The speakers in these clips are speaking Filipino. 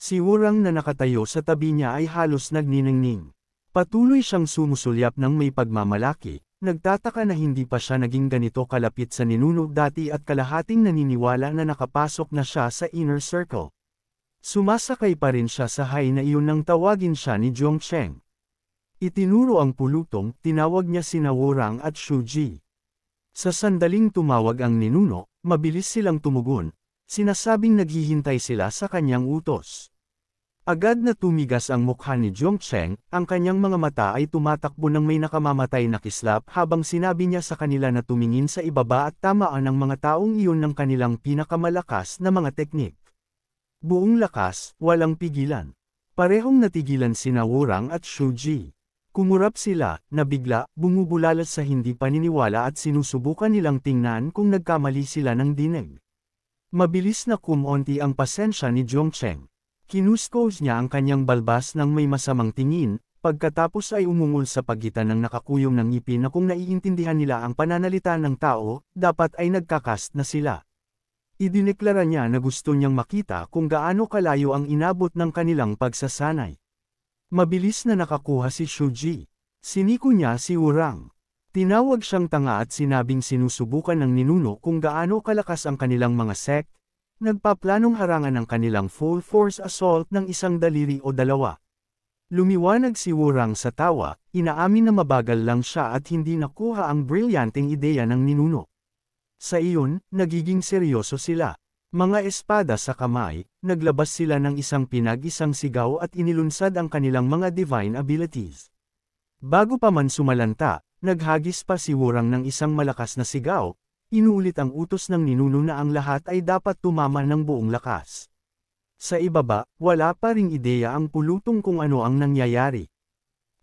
Si Wurang na nakatayo sa tabi niya ay halos nagniningning. Patuloy siyang sumusulyap ng may pagmamalaki, nagtataka na hindi pa siya naging ganito kalapit sa ninuno dati at kalahating naniniwala na nakapasok na siya sa inner circle. Sumasakay pa rin siya sa high na iyon nang tawagin siya ni Zhongcheng. Itinuro ang pulutong, tinawag niya sina Wurang at Shuji. Sa sandaling tumawag ang ninuno, mabilis silang tumugon, sinasabing naghihintay sila sa kanyang utos. Agad na tumigas ang mukha ni Zhongcheng, ang kanyang mga mata ay tumatakbo ng may nakamamatay na kislap habang sinabi niya sa kanila na tumingin sa ibaba at tamaan ang mga taong iyon ng kanilang pinakamalakas na mga teknik. Buong lakas, walang pigilan. Parehong natigilan sina Wurang at Shuji. Kumurap sila, nabigla, bumubulalas sa hindi paniniwala at sinusubukan nilang tingnan kung nagkamali sila ng dinig. Mabilis na kumonti ang pasensya ni Zhongcheng. Kinuskos niya ang kanyang balbas ng may masamang tingin, pagkatapos ay umungol sa pagitan ng nakakuyom ng ngipin na kung naiintindihan nila ang pananalita ng tao, dapat ay nagkakast na sila. Idineklara niya na gusto niyang makita kung gaano kalayo ang inabot ng kanilang pagsasanay. Mabilis na nakakuha si Shuji. Siniko niya si Wurang. Tinawag siyang tanga at sinabing sinusubukan ng ninuno kung gaano kalakas ang kanilang mga sect, nagpaplanong harangan ang kanilang full force assault ng isang daliri o dalawa. Lumiwanag si Wurang sa tawa, inaamin na mabagal lang siya at hindi nakuha ang brilyanteng ideya ng ninuno. Sa iyon, nagiging seryoso sila. Mga espada sa kamay, naglabas sila ng isang pinag-isang sigaw at inilunsad ang kanilang mga divine abilities. Bago pa man sumalanta, naghagis pa si Wurang ng isang malakas na sigaw, inuulit ang utos ng ninuno na ang lahat ay dapat tumama ng buong lakas. Sa ibaba, wala pa ring ideya ang pulutong kung ano ang nangyayari.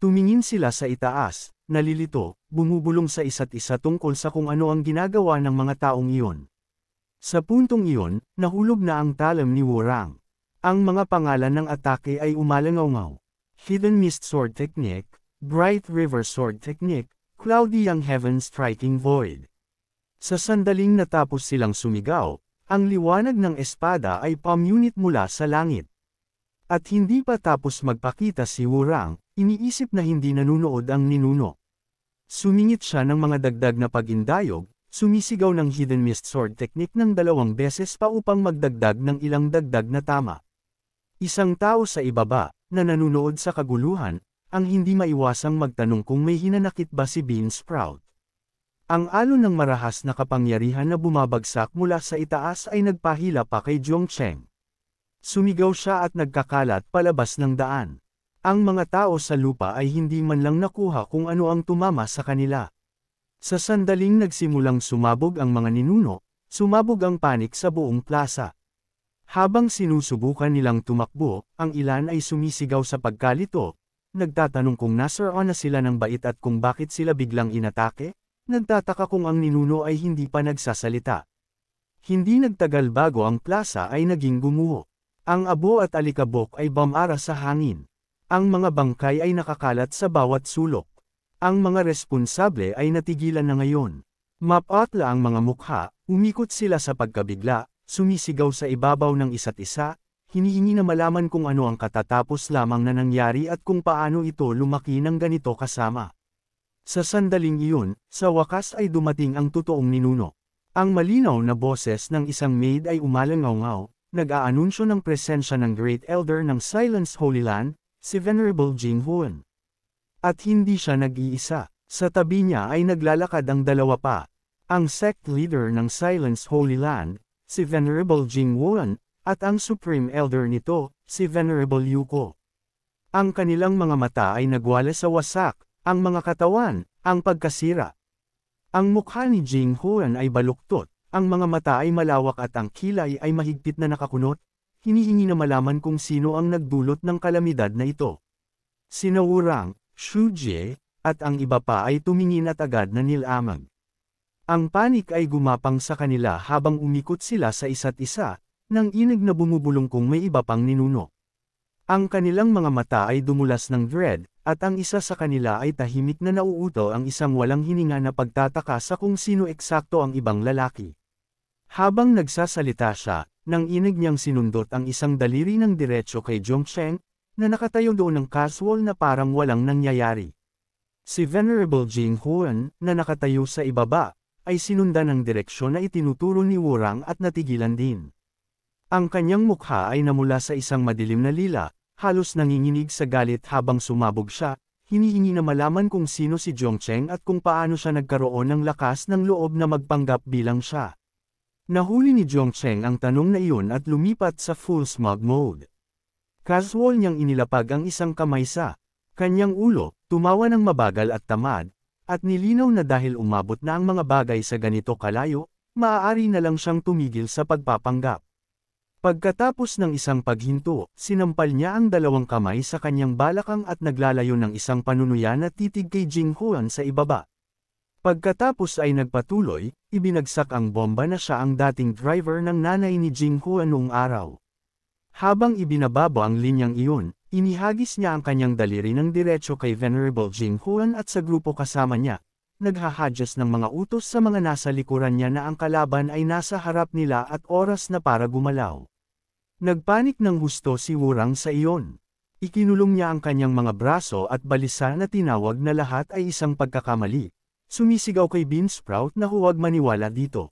Tumingin sila sa itaas, nalilito, bumubulong sa isa't isa tungkol sa kung ano ang ginagawa ng mga taong iyon. Sa puntong iyon, nahulog na ang talam ni Wurang. Ang mga pangalan ng atake ay umalangaw-ngaw. Hidden Mist Sword Technique, Bright River Sword Technique, Cloudy Young Heaven Striking Void. Sa sandaling natapos silang sumigaw, ang liwanag ng espada ay pamunit mula sa langit. At hindi pa tapos magpakita si Wurang, iniisip na hindi nanunood ang ninuno. Sumingit siya ng mga dagdag na pag-indayog, sumisigaw ng Hidden Mist Sword Technique ng 2 beses pa upang magdagdag ng ilang dagdag na tama. Isang tao sa ibaba, na nanunood sa kaguluhan, ang hindi maiwasang magtanong kung may hinanakit ba si Bean Sprout. Ang alon ng marahas na kapangyarihan na bumabagsak mula sa itaas ay nagpahila pa kay Zhongcheng. Sumigaw siya at nagkakalat palabas ng daan. Ang mga tao sa lupa ay hindi man lang nakuha kung ano ang tumama sa kanila. Sa sandaling nagsimulang sumabog ang mga ninuno, sumabog ang panik sa buong plaza. Habang sinusubukan nilang tumakbo, ang ilan ay sumisigaw sa pagkalito, nagtatanong kung nasaraan na sila ng bait at kung bakit sila biglang inatake, nagtataka kung ang ninuno ay hindi pa nagsasalita. Hindi nagtagal bago ang plaza ay naging gumuho. Ang abo at alikabok ay bumara sa hangin. Ang mga bangkay ay nakakalat sa bawat sulok. Ang mga responsable ay natigilan na ngayon. Mapatla ang mga mukha, umikot sila sa pagkabigla, sumisigaw sa ibabaw ng isa't isa, hinihingi na malaman kung ano ang katatapos lamang na nangyari at kung paano ito lumaki ng ganito kasama. Sa sandaling iyon, sa wakas ay dumating ang totoong ninuno. Ang malinaw na boses ng isang maid ay umalangaw-ngaw, nag-aanunsyo ng presensya ng Great Elder ng Silence Holy Land, si Venerable Jing Huan. At hindi siya nag-iisa. Sa tabi niya ay naglalakad ang dalawa pa. Ang sect leader ng Silence Holy Land, si Venerable Jing Huan, at ang Supreme Elder nito, si Venerable Yuko. Ang kanilang mga mata ay nagwala sa wasak, ang mga katawan, ang pagkasira. Ang mukha ni Jing Huan ay baluktot, ang mga mata ay malawak at ang kilay ay mahigpit na nakakunot. Hinihingi na malaman kung sino ang nagdulot ng kalamidad na ito. Sina Wurang, Shuji, at ang iba pa ay tumingin at agad na nilamag. Ang panik ay gumapang sa kanila habang umikot sila sa isa't isa, nang inig na bumubulong kung may iba pang ninuno. Ang kanilang mga mata ay dumulas ng dread, at ang isa sa kanila ay tahimik na nauuto ang isang walang hininga na pagtataka sa kung sino eksakto ang ibang lalaki. Habang nagsasalita siya, nang inig niyang sinundot ang isang daliri ng diretso kay Zhongcheng, na nakatayo doon ng casual na parang walang nangyayari. Si Venerable Jing Huan, na nakatayo sa ibaba, ay sinundan ng direksyon na itinuturo ni Wurang at natigilan din. Ang kanyang mukha ay namula sa isang madilim na lila, halos nanginginig sa galit habang sumabog siya, hinihingi na malaman kung sino si Zhongcheng at kung paano siya nagkaroon ng lakas ng loob na magpanggap bilang siya. Nahuli ni Zhongcheng ang tanong na iyon at lumipat sa full smug mode. Casual niyang inilapag ang isang kamay sa kanyang ulo, tumawa ng mabagal at tamad, at nilinaw na dahil umabot na ang mga bagay sa ganito kalayo, maaari na lang siyang tumigil sa pagpapanggap. Pagkatapos ng isang paghinto, sinampal niya ang dalawang kamay sa kanyang balakang at naglalayo ng isang panunuya na titig kay Jing Huan sa ibaba. Pagkatapos ay nagpatuloy, ibinagsak ang bomba na siya ang dating driver ng nanay ni Jing Huan noong araw. Habang ibinababa ang linyang iyon, inihagis niya ang kanyang daliri ng diretso kay Venerable Jing Huan at sa grupo kasama niya, naghahadjas ng mga utos sa mga nasa likuran niya na ang kalaban ay nasa harap nila at oras na para gumalaw. Nagpanik ng husto si Wurang sa iyon. Ikinulong niya ang kanyang mga braso at balisa na tinawag na lahat ay isang pagkakamali. Sumisigaw kay Beansprout na huwag maniwala dito.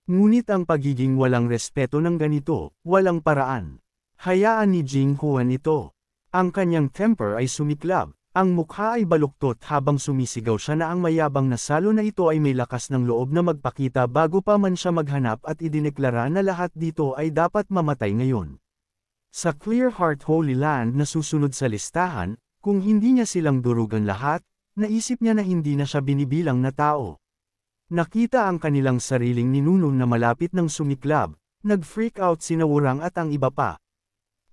Ngunit ang pagiging walang respeto ng ganito, walang paraan. Hayaan ni Jing Huan ito. Ang kanyang temper ay sumiklab, ang mukha ay baluktot habang sumisigaw siya na ang mayabang na salo na ito ay may lakas ng loob na magpakita bago pa man siya maghanap at idineklara na lahat dito ay dapat mamatay ngayon. Sa Clear Heart Holy Land na susunod sa listahan, kung hindi niya silang durugan lahat, naisip niya na hindi na siya binibilang na tao. Nakita ang kanilang sariling ninuno na malapit ng sumiklab, nag-freak out sina Wurang at ang iba pa.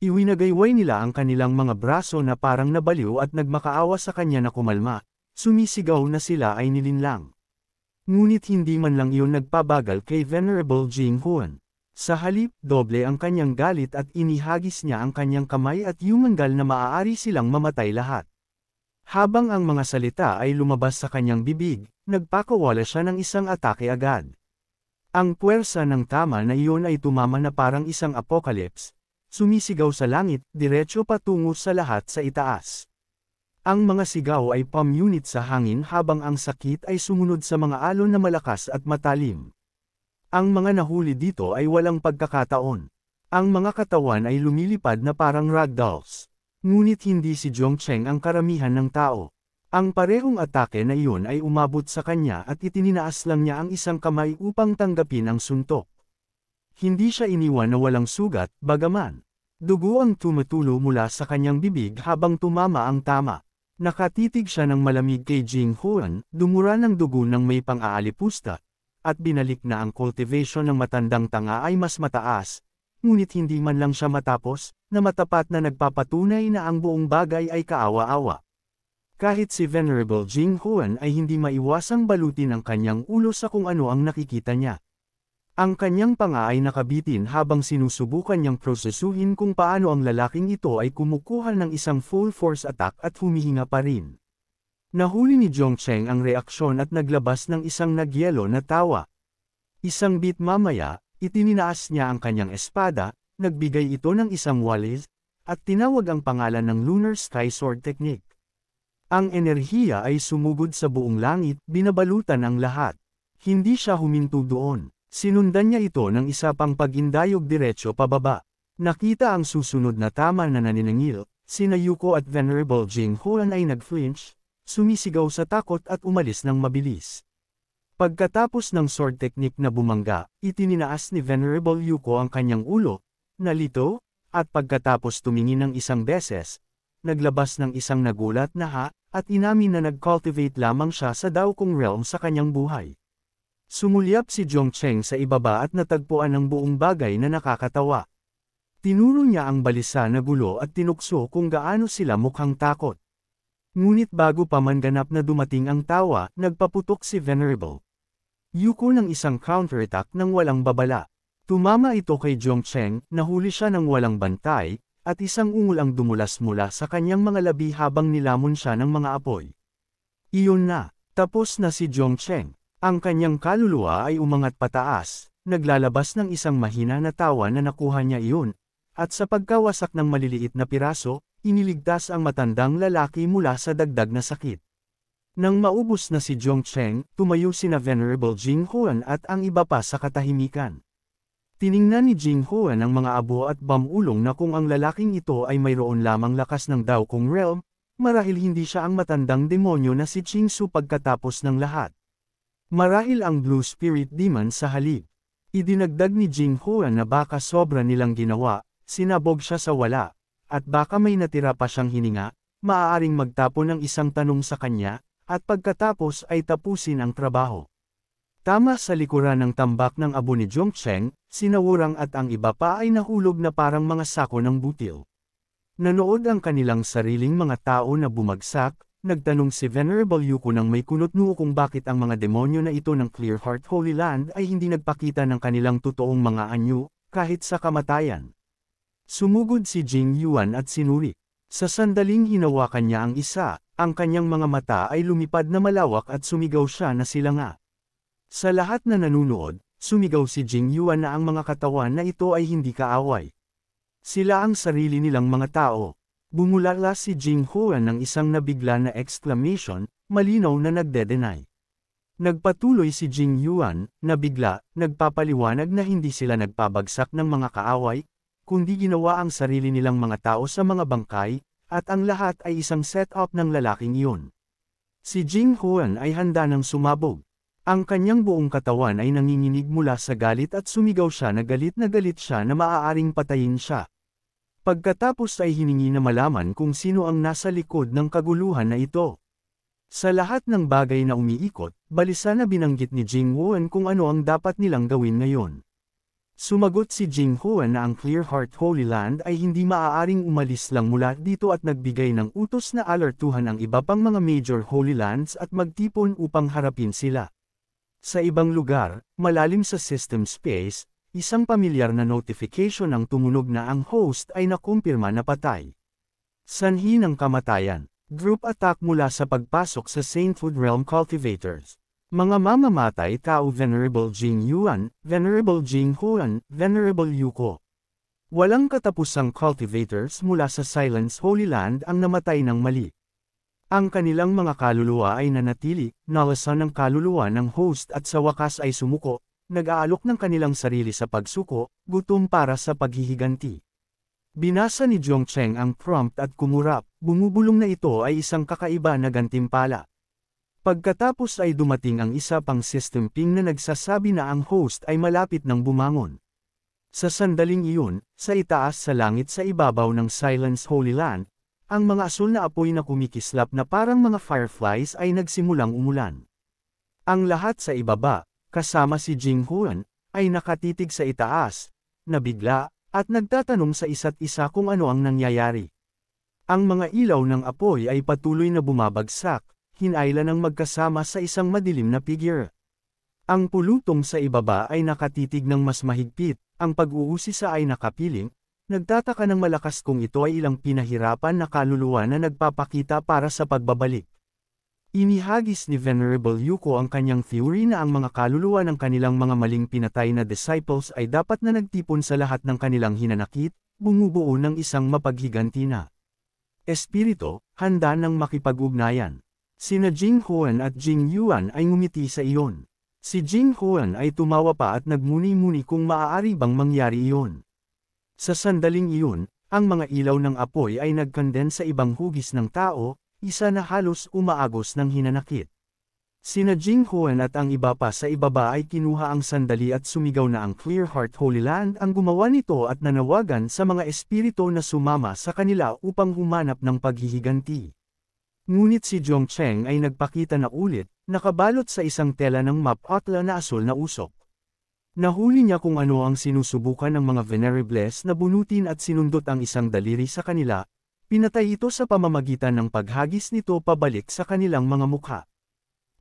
Iwinagayway nila ang kanilang mga braso na parang nabaliw at nagmakaawa sa kanya na kumalma, sumisigaw na sila ay nilinlang. Ngunit hindi man lang iyon nagpabagal kay Venerable Jing Huan. Sa halip, doble ang kanyang galit at inihagis niya ang kanyang kamay at yumanggal na maaari silang mamatay lahat. Habang ang mga salita ay lumabas sa kanyang bibig, nagpakawala siya ng isang atake agad. Ang puwersa ng tama na iyon ay tumama na parang isang apocalypse, sumisigaw sa langit, diretso patungo sa lahat sa itaas. Ang mga sigaw ay pamunit sa hangin habang ang sakit ay sumunod sa mga alon na malakas at matalim. Ang mga nahuli dito ay walang pagkakataon. Ang mga katawan ay lumilipad na parang ragdolls. Ngunit hindi si Zhongcheng ang karamihan ng tao. Ang parehong atake na iyon ay umabot sa kanya at itininaas lang niya ang isang kamay upang tanggapin ang suntok. Hindi siya iniwan na walang sugat, bagaman. Dugo ang tumutulo mula sa kanyang bibig habang tumama ang tama. Nakatitig siya ng malamig kay Jing Huan, dumura ng dugo ng may pang-aalipusta, at binalik na ang cultivation ng matandang tanga ay mas mataas. Ngunit hindi man lang siya matapos, na matapat na nagpapatunay na ang buong bagay ay kaawa-awa. Kahit si Venerable Jing Huan ay hindi maiwasang balutin ang kanyang ulo sa kung ano ang nakikita niya. Ang kanyang panga ay nakabitin habang sinusubukan niyang prosesuhin kung paano ang lalaking ito ay kumukuha ng isang full force attack at humihinga pa rin. Nahuli ni Zhongcheng ang reaksyon at naglabas ng isang nagyelo na tawa. Isang bit mamaya, itininaas niya ang kanyang espada, nagbigay ito ng isang walis, at tinawag ang pangalan ng Lunar Sky Sword Technique. Ang enerhiya ay sumugod sa buong langit, binabalutan ang lahat. Hindi siya huminto doon. Sinundan niya ito ng isa pang pagindayog diretso pababa. Nakita ang susunod na tama na naniningil, sina Yuko at Venerable Jing Huan ay nag-flinch, sumisigaw sa takot at umalis ng mabilis. Pagkatapos ng sword technique na bumangga, itininaas ni Venerable Yuko ang kanyang ulo, nalito, at pagkatapos tumingin ng isang beses, naglabas ng isang nagulat na ha, at inamin na nag-cultivate lamang siya sa Dao Kung realm sa kanyang buhay. Sumulyap si Zhongcheng sa ibaba at natagpuan ang buong bagay na nakakatawa. Tinuro niya ang balisa na gulo at tinukso kung gaano sila mukhang takot. Ngunit bago pa man ganap na dumating ang tawa, nagpaputok si Venerable Yuko ng isang counterattack ng walang babala. Tumama ito kay Zhongcheng, nahuli siya ng walang bantay, at isang ungol ang dumulas mula sa kanyang mga labi habang nilamon siya ng mga apoy. Iyon na, tapos na si Zhongcheng. Ang kanyang kaluluwa ay umangat pataas, naglalabas ng isang mahina na tawa na nakuha niya iyon, at sa pagkawasak ng maliliit na piraso, iniligtas ang matandang lalaki mula sa dagdag na sakit. Nang maubos na si Zhongcheng, tumayo sina Venerable Jing Huan at ang iba pa sa katahimikan. Tiningnan ni Jing Huan ang mga abo at bamulong na kung ang lalaking ito ay mayroon lamang lakas ng Dao Kung Realm, marahil hindi siya ang matandang demonyo na si Qingsu pagkatapos ng lahat. Marahil ang Blue Spirit Demon sa halip. Idinagdag ni Jing Huan na baka sobra nilang ginawa, sinabog siya sa wala, at baka may natira pa siyang hininga, maaaring magtapon ng isang tanong sa kanya, at pagkatapos ay tapusin ang trabaho. Tama sa likuran ng tambak ng abo ni Zhongcheng, sinawurang at ang iba pa ay nahulog na parang mga sako ng butil. Nanood ang kanilang sariling mga tao na bumagsak, nagtanong si Venerable Yuko ng may kunot-noo kung bakit ang mga demonyo na ito ng Clear Heart Holy Land ay hindi nagpakita ng kanilang totoong mga anyo, kahit sa kamatayan. Sumugod si Jing Yuan at sinuri. Sa sandaling hinawakan niya ang isa, ang kanyang mga mata ay lumipad na malawak at sumigaw siya na sila nga. Sa lahat na nanunood, sumigaw si Jing Yuan na ang mga katawan na ito ay hindi kaaway. Sila ang sarili nilang mga tao. Bumulala si Jing Huan ng isang nabigla na exclamation, malinaw na nagde-deny. Nagpatuloy si Jing Yuan, nabigla, nagpapaliwanag na hindi sila nagpabagsak ng mga kaaway, kundi ginawa ang sarili nilang mga tao sa mga bangkay, at ang lahat ay isang set-up ng lalaking iyon. Si Jing Huan ay handa ng sumabog. Ang kanyang buong katawan ay nanginginig mula sa galit at sumigaw siya na galit siya na maaaring patayin siya. Pagkatapos ay hiningi na malaman kung sino ang nasa likod ng kaguluhan na ito. Sa lahat ng bagay na umiikot, balisa na binanggit ni Jing Huan kung ano ang dapat nilang gawin ngayon. Sumagot si Jing Huan na ang Clear Heart Holy Land ay hindi maaaring umalis lang mula dito at nagbigay ng utos na alertuhan ang iba pang mga major Holy Lands at magtipon upang harapin sila. Sa ibang lugar, malalim sa system space, isang pamilyar na notification ang tumunog na ang host ay nakumpirma na patay. Sanhi ng kamatayan, group attack mula sa pagpasok sa Sainthood Realm Cultivators. Mga mamamatay tao Venerable Jing Yuan, Venerable Jing Huan, Venerable Yuko. Walang katapusang cultivators mula sa Silence Holy Land ang namatay ng mali. Ang kanilang mga kaluluwa ay nanatili, nalasan ng kaluluwa ng host at sa wakas ay sumuko, nag-aalok ng kanilang sarili sa pagsuko, gutom para sa paghihiganti. Binasa ni Zhongcheng ang prompt at kumurap, bumubulong na ito ay isang kakaiba na gantimpala. Pagkatapos ay dumating ang isa pang system ping na nagsasabi na ang host ay malapit ng bumangon. Sa sandaling iyon, sa itaas sa langit sa ibabaw ng Silence Holy Land, ang mga asul na apoy na kumikislap na parang mga fireflies ay nagsimulang umulan. Ang lahat sa ibaba, kasama si Jing Huan, ay nakatitig sa itaas, nabigla, at nagtatanong sa isa't isa kung ano ang nangyayari. Ang mga ilaw ng apoy ay patuloy na bumabagsak, hinayla ng magkasama sa isang madilim na figure. Ang pulutong sa ibaba ay nakatitig ng mas mahigpit, ang pag-uusisa ay nakapiling, nagtataka ng malakas kung ito ay ilang pinahirapan na kaluluwa na nagpapakita para sa pagbabalik. Inihagis ni Venerable Yuko ang kanyang theory na ang mga kaluluwa ng kanilang mga maling pinatay na disciples ay dapat na nagtipon sa lahat ng kanilang hinanakit, bumubuo ng isang mapaghiganti na espiritu, handa ng makipag-ugnayan. Sina Jing Huan at Jing Yuan ay ngumiti sa iyon. Si Jing Huan ay tumawa pa at nagmuni-muni kung maaari bang mangyari iyon. Sa sandaling iyon, ang mga ilaw ng apoy ay nag-condense sa ibang hugis ng tao, isa na halos umaagos ng hinanakit. Sina Jing Huan at ang iba pa sa ibaba ay kinuha ang sandali at sumigaw na ang Clear Heart Holy Land ang gumawa nito at nanawagan sa mga espiritu na sumama sa kanila upang humanap ng paghihiganti. Ngunit si Zhongcheng ay nagpakita na ulit, nakabalot sa isang tela ng mapatla na asul na usok. Nahuli niya kung ano ang sinusubukan ng mga venerables na bunutin at sinundot ang isang daliri sa kanila, pinatay ito sa pamamagitan ng paghagis nito pabalik sa kanilang mga mukha.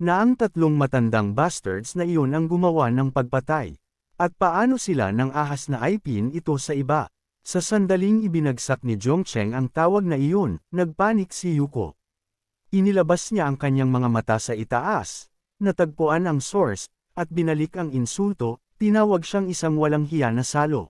Na ang tatlong matandang bastards na iyon ang gumawa ng pagpatay. At paano sila nang ahas na ipin ito sa iba? Sa sandaling ibinagsak ni Zhongcheng ang tawag na iyon, nagpanik si Yuko. Inilabas niya ang kanyang mga mata sa itaas, natagpuan ang source, at binalik ang insulto, Tinawag siyang isang walang hiya na salo.